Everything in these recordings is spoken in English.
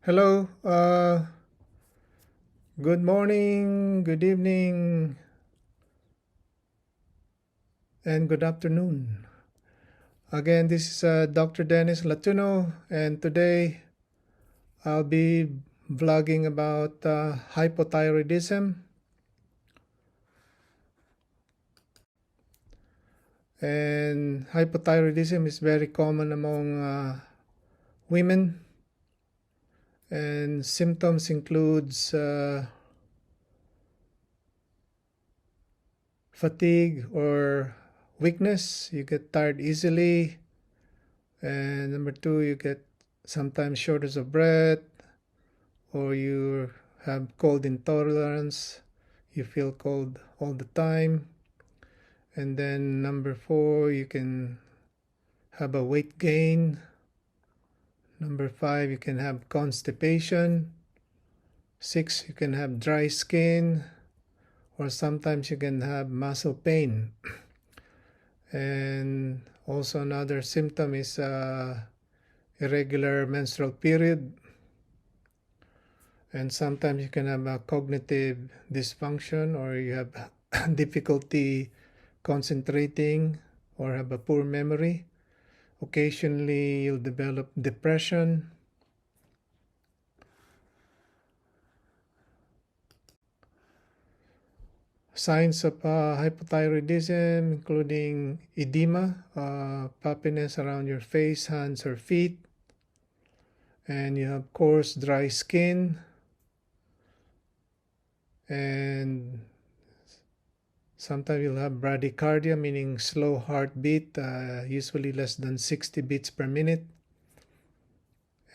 Hello, good morning, good evening, and good afternoon. Again, this is Dr. Dennis Latuno, and today I'll be vlogging about hypothyroidism. And hypothyroidism is very common among women, and symptoms includes fatigue or weakness. You get tired easily, and number two, you get sometimes shortness of breath, or you have cold intolerance, you feel cold all the time. And then number four, you can have a weight gain. Number five, you can have constipation. Six, you can have dry skin, or sometimes you can have muscle pain. And also another symptom is irregular menstrual period. And sometimes you can have a cognitive dysfunction, or you have difficulty concentrating, or have a poor memory. Occasionally you'll develop depression. Signs of hypothyroidism including edema, puffiness around your face, hands or feet, and you have coarse dry skin, and sometimes you'll have bradycardia, meaning slow heartbeat, usually less than 60 beats per minute,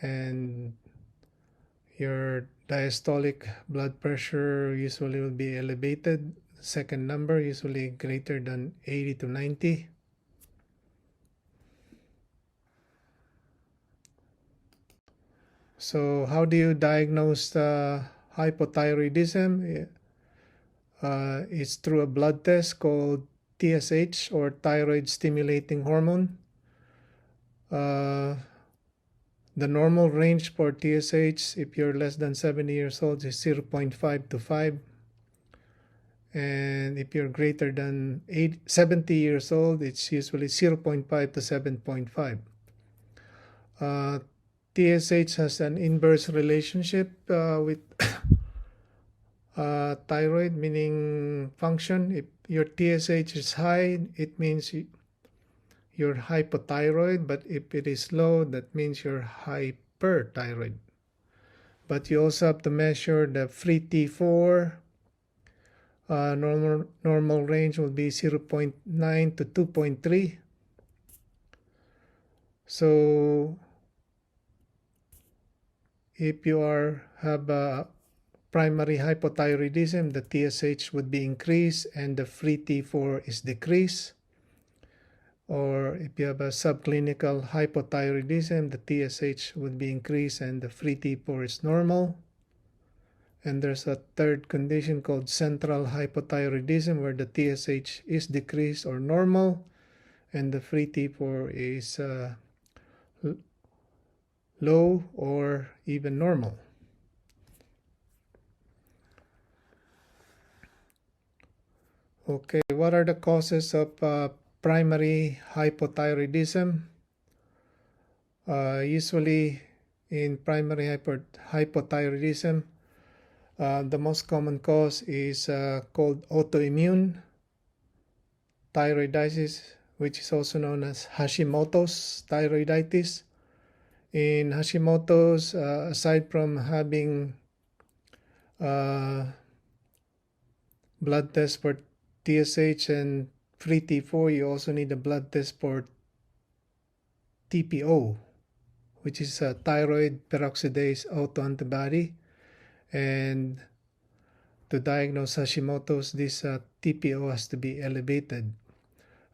and your diastolic blood pressure usually will be elevated. Second number usually greater than 80 to 90. So how do you diagnose hypothyroidism? It's through a blood test called TSH, or thyroid stimulating hormone. The normal range for TSH, if you're less than 70 years old, is 0.5 to 5. And if you're greater than 70 years old, it's usually 0.5 to 7.5. TSH has an inverse relationship with thyroid, meaning function. If your TSH is high, it means you're hypothyroid, but if it is low, that means you're hyperthyroid. But you also have to measure the free T4. Normal range will be 0.9 to 2.3. So if you have a primary hypothyroidism, the TSH would be increased and the free T4 is decreased. Or if you have a subclinical hypothyroidism, the TSH would be increased and the free T4 is normal. And there's a third condition called central hypothyroidism, where the TSH is decreased or normal and the free T4 is low or even normal. Okay, what are the causes of primary hypothyroidism? Usually in primary hypothyroidism, the most common cause is called autoimmune thyroiditis, which is also known as Hashimoto's thyroiditis. In Hashimoto's, aside from having blood test for TSH and free T4, you also need a blood test for TPO, which is a thyroid peroxidase autoantibody. And to diagnose Hashimoto's, this TPO has to be elevated.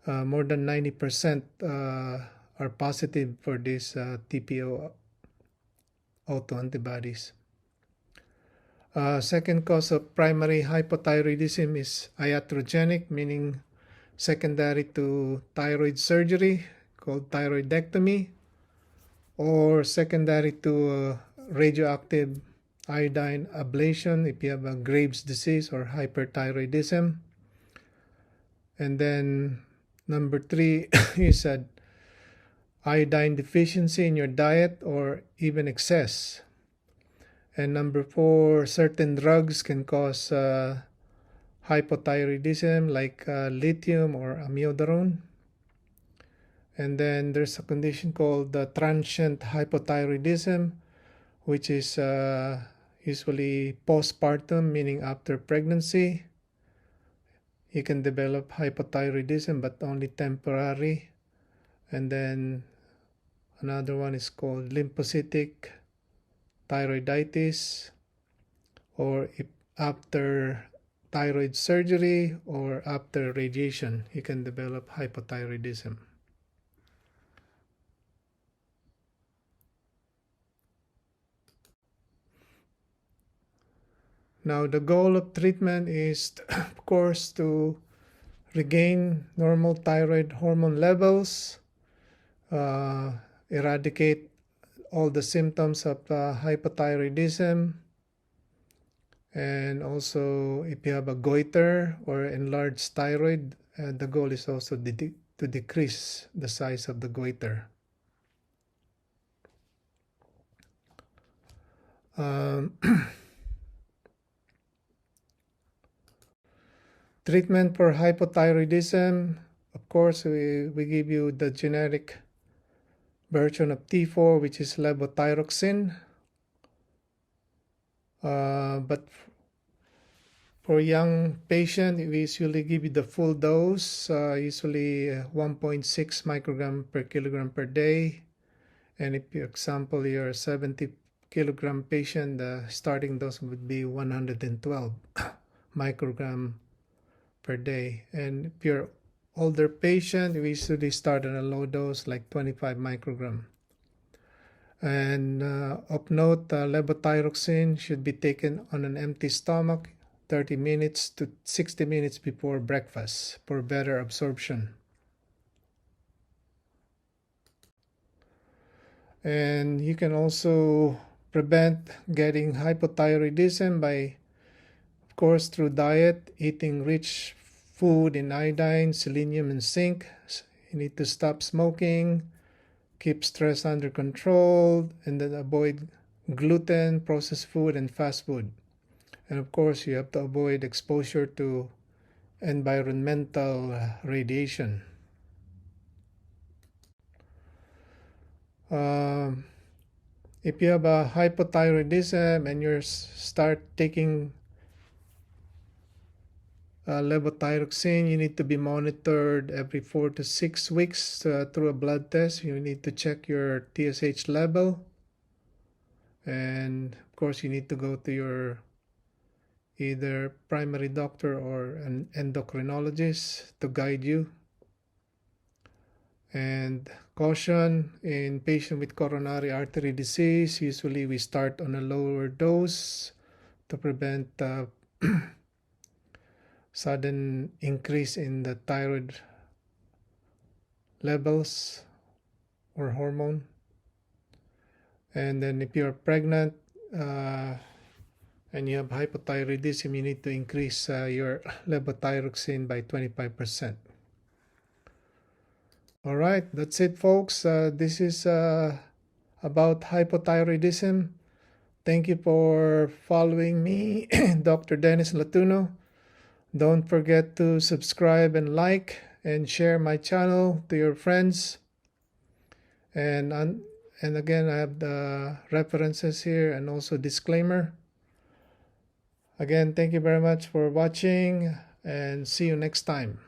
More than 90% are positive for these TPO autoantibodies. Second cause of primary hypothyroidism is iatrogenic, meaning secondary to thyroid surgery called thyroidectomy, or secondary to radioactive iodine ablation if you have a Graves' disease or hyperthyroidism. And then number 3 is a iodine deficiency in your diet or even excess. And number 4, certain drugs can cause hypothyroidism like lithium or amiodarone. And then there's a condition called transient hypothyroidism, which is usually postpartum, meaning after pregnancy. You can develop hypothyroidism, but only temporary. And then another one is called lymphocytic thyroiditis, or if after thyroid surgery or after radiation, you can develop hypothyroidism. Now, the goal of treatment is, of course, to regain normal thyroid hormone levels, eradicate all the symptoms of hypothyroidism, and also if you have a goiter or enlarged thyroid, the goal is also to decrease the size of the goiter. Treatment for hypothyroidism, of course, we give you the generic version of T4, which is levothyroxine. But for young patient, we usually give you the full dose, usually 1.6 microgram per kilogram per day. And if, for example, you're a 70 kilogram patient, the starting dose would be 112 microgram per day. And if you're older patient, we usually start at a low dose like 25 microgram. And of note, levothyroxine should be taken on an empty stomach 30 minutes to 60 minutes before breakfast for better absorption. And you can also prevent getting hypothyroidism by, of course, through diet, eating rich food in iodine, selenium, and zinc. You need to stop smoking, keep stress under control, and then avoid gluten, processed food, and fast food. And of course, you have to avoid exposure to environmental radiation. If you have a hypothyroidism and you start taking levothyroxine, you need to be monitored every 4 to 6 weeks through a blood test. You need to check your TSH level. And of course, you need to go to your either primary doctor or an endocrinologist to guide you. And caution, in patients with coronary artery disease, usually we start on a lower dose to prevent sudden increase in the thyroid levels or hormone. And then if you're pregnant and you have hypothyroidism, you need to increase your levothyroxine by 25%. All right, that's it, folks. This is about hypothyroidism. Thank you for following me, Dr. Dennis Latuno. Don't forget to subscribe and like and share my channel to your friends. And again, I have the references here and also disclaimer. Again, thank you very much for watching and see you next time.